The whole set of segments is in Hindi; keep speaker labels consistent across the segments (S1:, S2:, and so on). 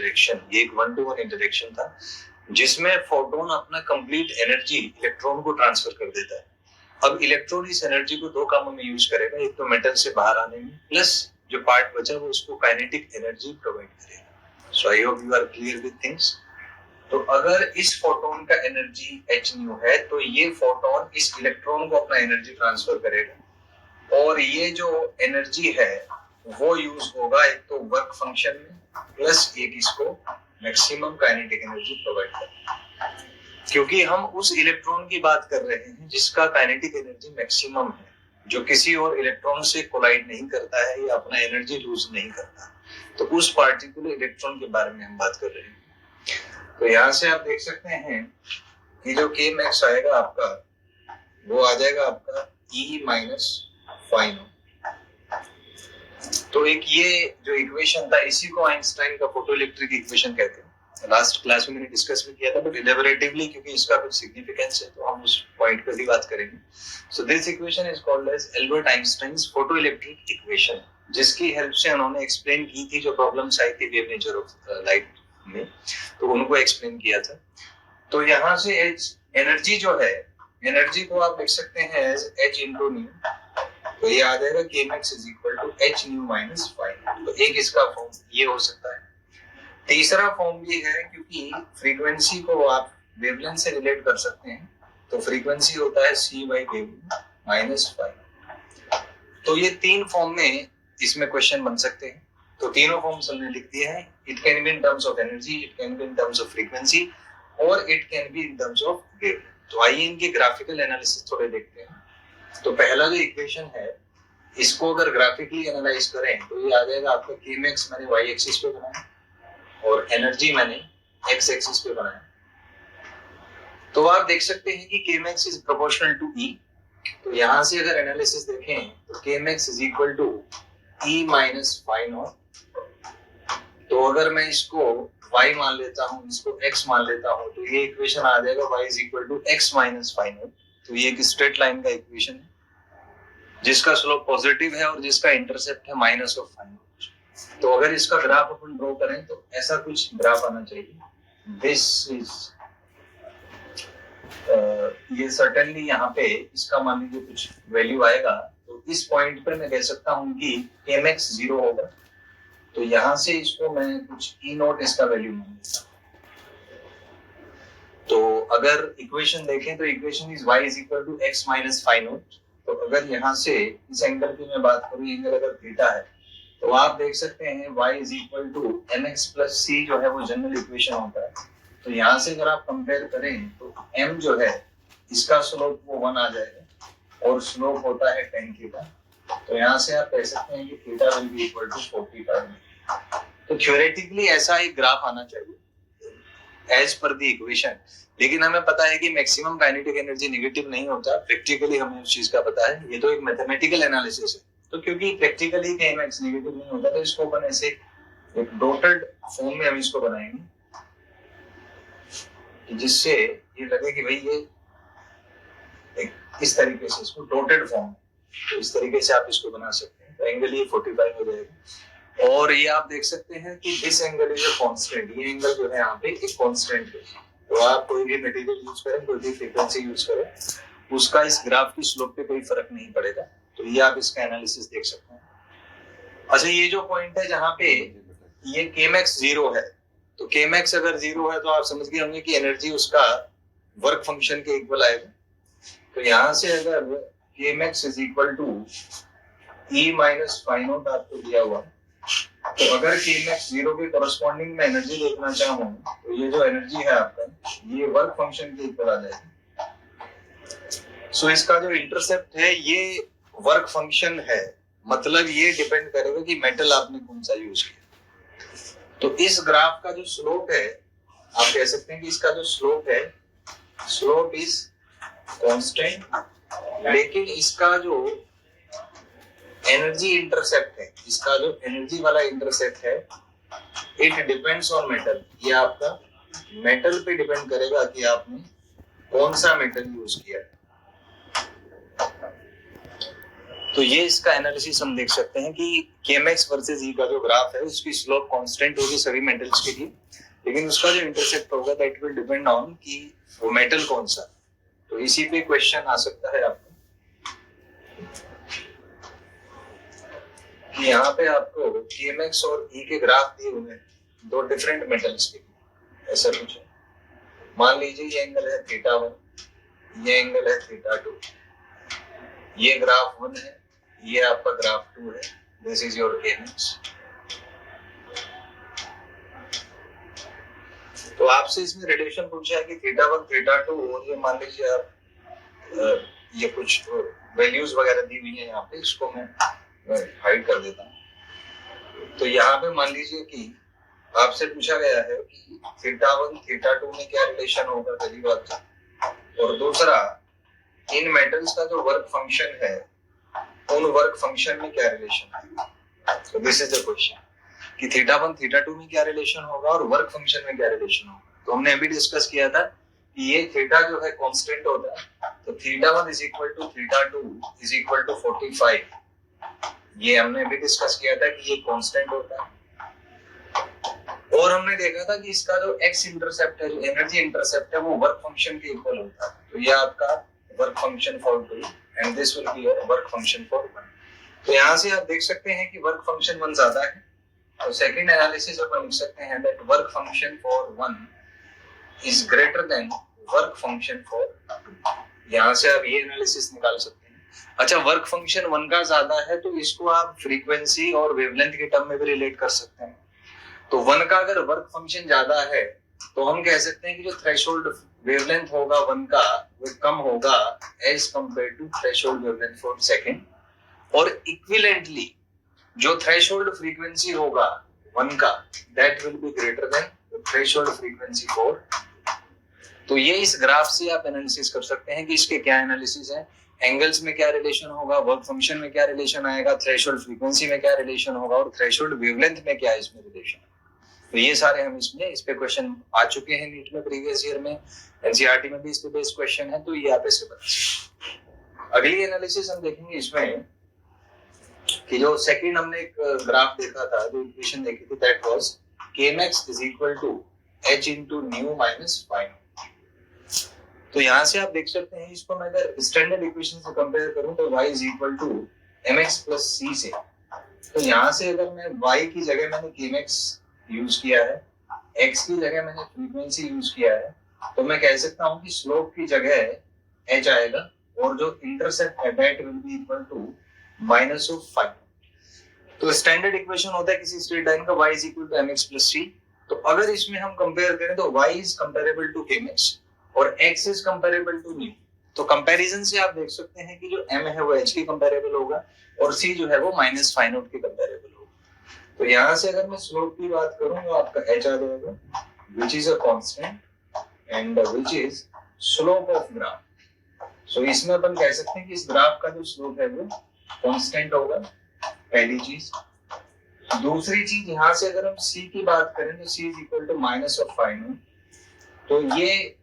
S1: इंटरेक्शन, ये एक 1-to-1 इंटरेक्शन था जिसमें फोटोन अपना कंप्लीट एनर्जी इलेक्ट्रॉन को ट्रांसफर कर देता है। अब इलेक्ट्रॉन इस एनर्जी को दो कामों में यूज करेगा, एक तो मेटल से बाहर आने में, प्लस जो पार्ट बचा वो उसको काइनेटिक एनर्जी प्रोवाइड करेगा। So I hope you are clear with things. तो अगर इस फोटोन का एनर्जी h न्यू है तो ये फोटोन इस इलेक्ट्रॉन को अपना एनर्जी ट्रांसफर करेगा और ये जो एनर्जी है वो यूज होगा एक तो वर्क फंक्शन में, प्लस एक इसको मैक्सिमम काइनेटिक एनर्जी प्रोवाइड करेगा। क्योंकि हम उस इलेक्ट्रॉन की बात कर रहे हैं जिसका काइनेटिक एनर्जी मैक्सिमम है, जो किसी और इलेक्ट्रॉन से कोलाइड नहीं करता है या अपना एनर्जी लूज नहीं करता, तो उस पार्टिकुलर इलेक्ट्रॉन के बारे में हम बात कर रहे हैं। तो यहाँ से आप देख सकते हैं कि जो k मैक्स आएगा आपका वो आ जाएगा आपका E माइनस फाइव। तो एक ये जो इक्वेशन था इसी को आइंस्टाइन का फोटो इलेक्ट्रिक इक्वेशन कहते हैं। लास्ट क्लास में मैंने डिस्कस भी किया था, बट इलेबोरेटिवली क्योंकि इसका कुछ सिग्निफिकेंस है तो हम उस पॉइंट पर भी बात करेंगे। So this equation is called as Albert Einstein's photo electric equation, जिसकी हेल्प से उन्होंने एक्सप्लेन की थी जो प्रॉब्लम्स आई थी वेव नेचर ऑफ लाइट में, तो उनको एक्सप्लेन किया था। तो यहाँ से एनर्जी जो है, एनर्जी को आप देख सकते हैं एज h into न्यू, तो ये आ जाएगा k max is equal to h new minus 5। तो एक इसका फॉर्म ये हो सकता है। तीसरा फॉर्म ये है क्योंकि फ्रीक्वेंसी को आप वेवलेंथ से रिलेट कर सकते हैं, तो फ्रीक्वेंसी होता है c by वेवलेंथ minus 5। तो ये तीन फॉर्म में इसमें क्वेश्चन बन सकते हैं। तो तीनों फॉर्म्स हमने लिख दिए हैं। It can be in terms of energy, it can be in terms of frequency और it can be in terms of wave. तो आइए इनके ग्राफिकल एनालिसिस थोड़े देखते हैं। तो पहला जो इक्वेशन है इसको अगर ग्राफिकली एनालाइज करें तो ये आ जाएगा आपका k max मैंने y एक्सिस पे बनाया और एनर्जी मैंने x एक्सिस पे बनाया। तो आप देख सकते हैं कि k max is proportional to E। तो यहाँ से अगर एनालिसिस देखें तो k max is equal to E minus five naught. तो अगर मैं इसको y मान लेता हूँ, इसको x मान लेता हूँ, तो ये इक्वेशन आ जाएगा y is equal to x minus five naught. तो ये एक स्ट्रेट लाइन का इक्वेशन है जिसका स्लोप पॉजिटिव है और जिसका इंटरसेप्ट है माइनस ऑफ फाइव नॉट। तो अगर इसका ग्राफ अपन ड्रॉ करें तो ऐसा कुछ ग्राफ आना चाहिए। दिस इज ये सर्टेनली यहाँ पे इसका मान लीजिए कुछ वैल्यू आएगा, तो इस पॉइंट पर मैं कह सकता हूँ कि k max 0 होगा। तो यहाँ से इसको मैं कुछ E नोट इसका वैल्यू मान लेता हूँ। तो अगर इक्वेशन देखें तो equation is y is equal to x minus five naught. तो अगर यहाँ से इस एंगल की मैं बात करूँ, एंगल अगर थीटा है, तो आप देख सकते हैं y is equal to mx plus c जो है वो जनरल इक्वेशन होता है। तो यहाँ से अगर आप कंपेयर करें तो m जो है इसका स्लोप वो 1 आ जाएगा और स्लोप होता है tan थीटा। तो यहाँ से आप कह सकते हैं कि theta will be equal to 45। तो थ्योरेटिकली ऐसा एक ग्राफ आना चाहिए एज पर द इक्वेशन। लेकिन हमें पता है कि मैक्सिमम काइनेटिक एनर्जी नेगेटिव नहीं होता, प्रैक्टिकली हमें उस चीज का पता है। ये तो एक मैथमेटिकल एनालिसिस है। तो क्योंकि प्रैक्टिकली k max नेगेटिव नहीं होता तो इसको अपन ऐसे एक डॉटेड फॉर्म में हम इसको बनाएंगे जिससे ये लगे कि भाई ये एक इस तरीके से इसको डॉटेड फॉर्म, तो इस तरीके से आप इसको बना सकते हैं। तो एंगल ये 45 हो जाएगा और ये आप देख सकते हैं कि this angle is a constant. ये एंगल जो है यहाँ पे एक कांस्टेंट है। तो आप कोई भी मटेरियल यूज करें, कोई भी फ्रीक्वेंसी यूज करें, उसका इस ग्राफ की स्लोप पे कोई फर्क नहीं पड़ेगा। तो ये आप इसका एनालिसिस देख सकते हैं। अच्छा, ये जो पॉइंट है जहाँ पे ये k max 0 है, तो k max अगर 0 है तो आप समझ गए होंगे कि एनर्जी उसका वर्क फंक्शन के इक्वल आएगा। तो यहाँ से अगर k max is equal to E minus five naught आपको दिया हुआ, तो अगर k max 0 के कॉरस्पॉन्डिंग में एनर्जी देखना चाहूँ तो ये जो एनर्जी है आपका ये वर्क फंक्शन के इक्वल आ जाएगी। सो इसका जो इंटरसेप्ट है ये वर्क फंक्शन है, मतलब ये डिपेंड करेगा कि मेटल आपने कौन सा यूज किया। तो इस ग्राफ का जो स्लोप है, आप कह सकते हैं कि इसका जो स्लोप है, स्लोप इज कांस्टेंट, लेकिन इसका जो एनर्जी इंटरसेप्ट है, इसका जो एनर्जी वाला इंटरसेप्ट है, इट डिपेंड्स ऑन मेटल। ये आपका मेटल पे डिपेंड करेगा कि आपने कौन सा मेटल यूज किया है। तो ये इसका एनालिसिस हम देख सकते हैं कि केएमएक्स वर्सेस ई का जो ग्राफ है उसकी स्लोप कांस्टेंट होगी सभी मेटल्स के लिए, लेकिन उसका जो इंटरसेप्ट होगा दैट विल डिपेंड ऑन कि वो मेटल कौन सा। तो इसी पे क्वेश्चन आ सकता है आपको कि यहाँ पे आपको केएमएक्स और ई के ग्राफ दिए हुए हैं दो डिफरेंट मेटल्स के, ऐसा कुछ है। मान लीजिए ये एंगल है θ1, ये एंगल है θ2, ये ग्राफ 1 है, ये आपका ग्राफ 2 है। दिस इज योर केएमएक्स। तो आपसे इसमें रिलेशन पूछा है कि θ1 θ2, और ये मान लीजिए आप ये कुछ वैल्यूज वगैरह दी हुई है यहाँ पे, इसको मैं हाइड कर देता हूँ। तो यहाँ पे मान लीजिए कि आपसे पूछा गया है कि θ1 θ2 में क्या रिलेशन होगा, पहली बात। और दूसरा, इन मेटल्स का जो वर्क फंक्शन है उन वर्क फंक्शन में क्या रिलेशन है। तो दिस इज द क्वेश्चन कि θ1 θ2 में क्या रिलेशन होगा और वर्क फंक्शन में क्या रिलेशन होगा। तो हमने अभी डिस्कस किया था कि ये थीटा जो है कांस्टेंट होता है, तो θ1 is equal to θ2 is equal to 45। ये हमने अभी डिस्कस किया था कि ये कांस्टेंट होता है। और हमने देखा था कि इसका जो एक्स इंटरसेप्ट है, जो एनर्जी इंटरसेप्ट है, वो वर्क फंक्शन के इक्वल होता है। तो ये आपका work function for 2 and this will be your work function for 1। तो यहाँ से आप देख सकते हैं कि वर्क फंक्शन 1 ज्यादा है। तो सेकंड एनालिसिस अपन लिख सकते हैं that work function for 1 is greater than work function for 2। यहाँ से आप ये एनालिसिस निकाल सकते हैं। अच्छा, वर्क फंक्शन 1 का ज्यादा है तो इसको आप फ्रीक्वेंसी और वेवलेंथ के टर्म में भी रिलेट कर सकते हैं। तो 1 का अगर वर्क फंक्शन ज्यादा है तो हम कह सकते हैं कि जो थ्रेशोल्ड वेवलेंथ होगा 1 का वो कम होगा as compare to threshold wavelength for second. और इक्विवेलेंटली जो थ्रेशोल्ड फ्रीक्वेंसी होगा 1 का that will be greater than threshold frequency for. तो ये इस ग्राफ से आप एनालिसिस कर सकते हैं कि इसके क्या एनालिसिस है, एंगल्स में क्या रिलेशन होगा, वर्क फंक्शन में क्या रिलेशन आएगा, थ्रेशोल्ड फ्रीक्वेंसी में क्या रिलेशन होगा और थ्रेशोल्ड वेवलेंथ में क्या इसमें रिलेशन। तो ये सारे हम इसमें इस पे क्वेश्चन आ चुके हैं नीट में, प्रीवियस ईयर में, एनसीईआरटी में भी इस पे बेस्ड क्वेश्चन है। तो ये आप ऐसे बता सकते। अगली एनालिसिस हम देखेंगे इसमें कि जो सेकंड हमने एक ग्राफ देखा था, जो इक्वेशन देखी थी, that was kmax is equal to h into nu minus phi. तो यहाँ से आप देख सकते हैं, इसको मैं अगर स्टैंडर्ड इक्वेशन से कंपेयर करूं तो y is equal to mx plus c से। तो यहाँ से अगर मैं y की जगह मैंने kmax यूज किया है, x की जगह मैंने फ्रीक्वेंसी यूज किया है, तो मैं कह सकता हूँ कि स्लोप की जगह h आएगा और जो इंटरसेप्ट है that will be equal to minus of phi. तो स्टैंडर्ड इक्वेशन होता है किसी स्ट्रेट लाइन का y is equal to mx plus c। तो अगर इसमें हम कंपेयर करें तो y is comparable to kmax और x is comparable to nu. तो कंपैरिजन से आप देख सकते हैं कि जो m है वो h के कंपेरेबल होगा और c जो है वो माइनस फाई नॉट के कंपेरेबल होगा। तो यहाँ से अगर मैं स्लोप की बात करूं तो आपका h आ जाएगा which is a constant and which is slope of graph। सो इसमें अपन कह सकते हैं कि इस ग्राफ का जो स्लोप है वो कांस्टेंट होगा, पहली चीज। दूसरी चीज, यहाँ से अगर हम c की बात करें तो c is equal to minus of phi naught. तो ये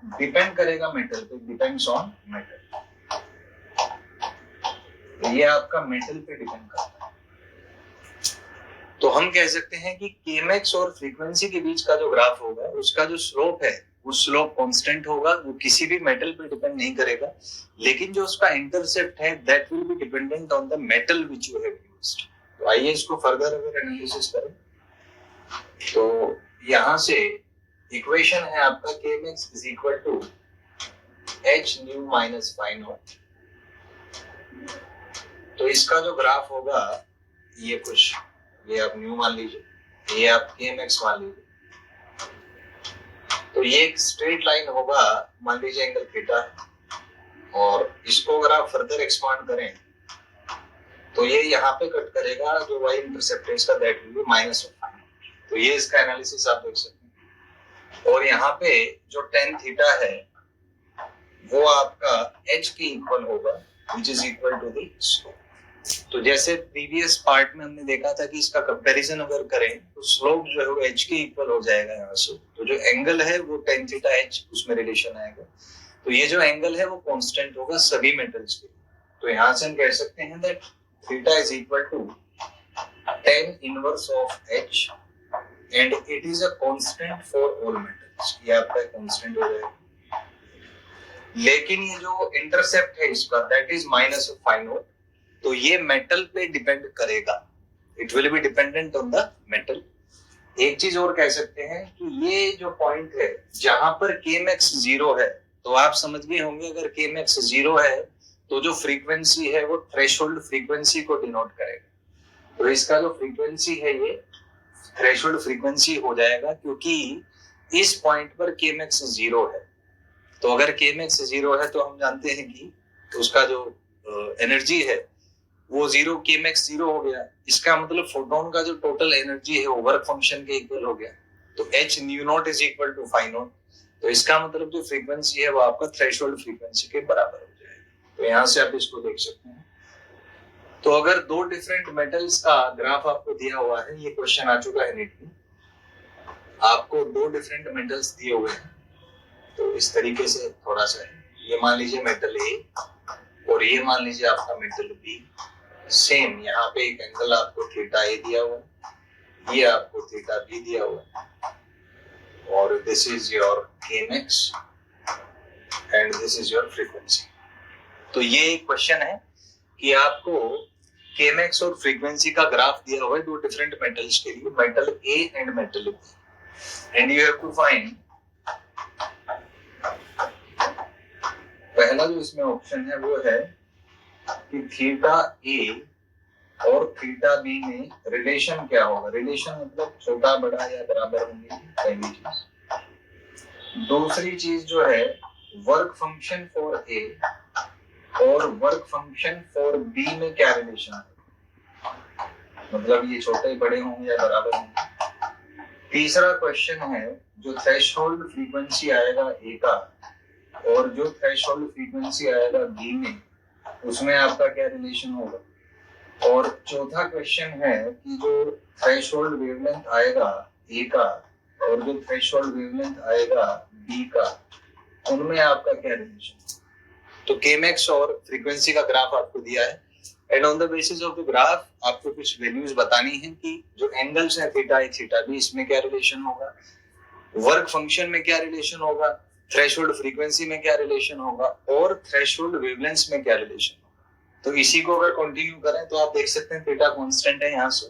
S1: डिपेंड करेगा मेटल पे, डिपेंड्स ऑन मेटल। तो ये आपका मेटल पे डिपेंड करता है। तो हम कह सकते हैं कि kmax और फ्रीक्वेंसी के बीच का जो ग्राफ होगा उसका जो स्लोप है वो स्लोप कांस्टेंट होगा, वो किसी भी मेटल पे डिपेंड नहीं करेगा। लेकिन जो उसका इंटरसेप्ट है that will be dependent on the metal which you have used. तो आइए इसको फर्दर अगर एनालिसिस करें तो यहाँ से इक्वेशन है आपका kmax is equal to h nu minus phi naught. तो इसका जो ग्राफ होगा ये कुछ, ये आप न्यू मान लीजिए, ये आप kmax मान लीजिए। तो ये एक स्ट्रेट लाइन होगा, मान लीजिए एंगल थीटा है, और इसको अगर आप फर्दर एक्सपांड करें तो ये यहाँ पे कट करेगा, जो y इंटरसेप्ट है इसका that will be minus of phi. तो ये इसका एनालिसिस आप देख सकते हैं। और यहाँ पे जो tan थीटा है वो आपका h के इक्वल होगा which is equal to the slope। तो जैसे प्रीवियस पार्ट में हमने देखा था कि इसका कंपैरिजन अगर करें तो स्लोप जो है वो h के इक्वल हो जाएगा यहाँ से। तो जो एंगल है वो tan थीटा h उसमें रिलेशन आएगा। तो ये जो एंगल है वो कांस्टेंट होगा सभी मेटल्स के। तो यहाँ से हम कह सकते हैं that theta is equal to tan inverse of h and it is a constant for all metals. ये आपका कांस्टेंट हो जाएगा, लेकिन ये जो इंटरसेप्ट है इसका that is minus of phi naught, तो ये मेटल पे डिपेंड करेगा, it will be dependent on the metal. एक चीज और कह सकते हैं कि ये जो पॉइंट है जहां पर kmax 0 है, तो आप समझ गए होंगे अगर kmax 0 है तो जो फ्रीक्वेंसी है वो थ्रेशोल्ड फ्रीक्वेंसी को डिनोट करेगा। तो इसका जो फ्रीक्वेंसी है ये थ्रेशोल्ड फ्रीक्वेंसी हो जाएगा, क्योंकि इस पॉइंट पर kmax 0 है। तो अगर kmax 0 है तो हम जानते हैं कि उसका जो एनर्जी है वो 0, kmax 0 हो गया। इसका मतलब फोटोन का जो टोटल एनर्जी है वो वर्क फंक्शन के इक्वल हो गया, तो h nu naught is equal to phi naught. तो इसका मतलब जो फ्रीक्वेंसी है वो आपका थ्रेशोल्ड फ्रीक्वेंसी के बराबर हो जाएगा। तो यहाँ से आप इसको देख सकते हैं। तो अगर दो डिफरेंट मेटल्स का ग्राफ आपको दिया हुआ है, ये क्वेश्चन आ चुका है नीट में, आपको दो डिफरेंट मेटल्स दिए हुए हैं, तो इस तरीके से थोड़ा सा ये मान लीजिए मेटल ए और ये मान लीजिए आपका मेटल बी। सेम यहाँ पे एक एंगल आपको थीटा ए दिया हुआ है, ये आपको थीटा बी दिया हुआ है, और this is your kmax and this is your frequency. तो ये एक क्वेश्चन है कि आपको kmax और फ्रीक्वेंसी का ग्राफ दिया हुआ है दो डिफरेंट मेटल्स के लिए, metal A and metal B, and you have to find, पहला जो इसमें ऑप्शन है वो है कि थीटा ए और थीटा बी में रिलेशन क्या होगा। रिलेशन मतलब छोटा बड़ा या बराबर होंगे, पहली चीज। दूसरी चीज जो है वर्क फंक्शन फॉर ए और वर्क फंक्शन फॉर बी में क्या रिलेशन है, मतलब ये छोटे बड़े होंगे या बराबर होंगे। तीसरा क्वेश्चन है जो थ्रेशोल्ड फ्रीक्वेंसी आएगा ए का और जो थ्रेशोल्ड फ्रीक्वेंसी आएगा बी में, उसमें आपका क्या रिलेशन होगा। और चौथा क्वेश्चन है कि जो थ्रेशोल्ड वेवलेंथ आएगा ए का और जो थ्रेशोल्ड वेवलेंथ आएगा बी का, उनमें आपका क्या रिलेशन। तो kmax और फ्रीक्वेंसी का ग्राफ आपको दिया है, and on the basis of the graph आपको कुछ वैल्यूज बतानी है कि जो एंगल्स है थीटा ए थीटा बी, इसमें क्या रिलेशन होगा, वर्क फंक्शन में क्या रिलेशन होगा, थ्रेशोल्ड फ्रीक्वेंसी में क्या रिलेशन होगा, और थ्रेशोल्ड वेवलेंथ में क्या रिलेशन होगा। तो इसी को अगर कंटिन्यू करें तो आप देख सकते हैं थीटा कांस्टेंट है यहाँ से।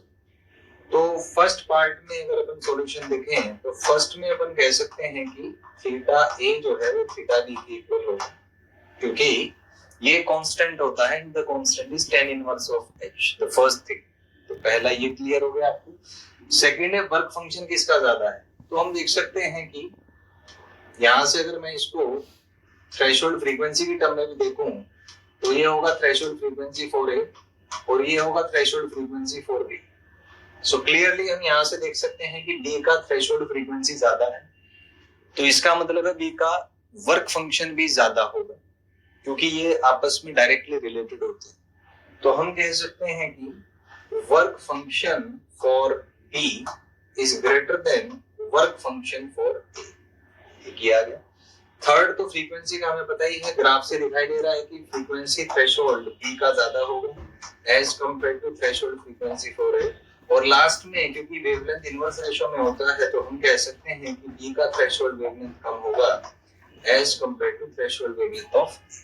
S1: तो फर्स्ट पार्ट में अगर अपन सॉल्यूशन देखें तो फर्स्ट में अपन कह सकते हैं कि थीटा ए जो है वो थीटा बी के इक्वल होगा, क्योंकि ये कांस्टेंट होता है, the constant is tan inverse of h, the first thing. तो पहला ये क्लियर हो गया आपको। सेकंड है वर्क फंक्शन किसका ज्यादा है, तो हम देख सकते हैं कि यहाँ से अगर मैं इसको थ्रेशोल्ड फ्रीक्वेंसी की टर्म में भी देखूं तो ये होगा थ्रेशोल्ड फ्रीक्वेंसी फॉर ए और ये होगा threshold frequency for B. So clearly हम यहाँ से देख सकते हैं कि डी का थ्रेशोल्ड फ्रीक्वेंसी ज्यादा है, तो इसका मतलब है बी का वर्क फंक्शन भी ज्यादा होगा, क्योंकि ये आपस में डायरेक्टली रिलेटेड होते हैं। तो हम कह सकते हैं कि work function for B is greater than work function for A. ये किया गया। थर्ड, तो फ्रीक्वेंसी का हमें पता ही है, ग्राफ से दिखाई दे रहा है कि फ्रीक्वेंसी थ्रेशोल्ड बी का ज्यादा होगा as compare to threshold frequency for A. और लास्ट में क्योंकि वेवलेंथ इनवर्स रेशो में होता है, तो हम कह सकते हैं कि बी का थ्रेशोल्ड वेवलेंथ कम होगा as compare to threshold wavelength of A.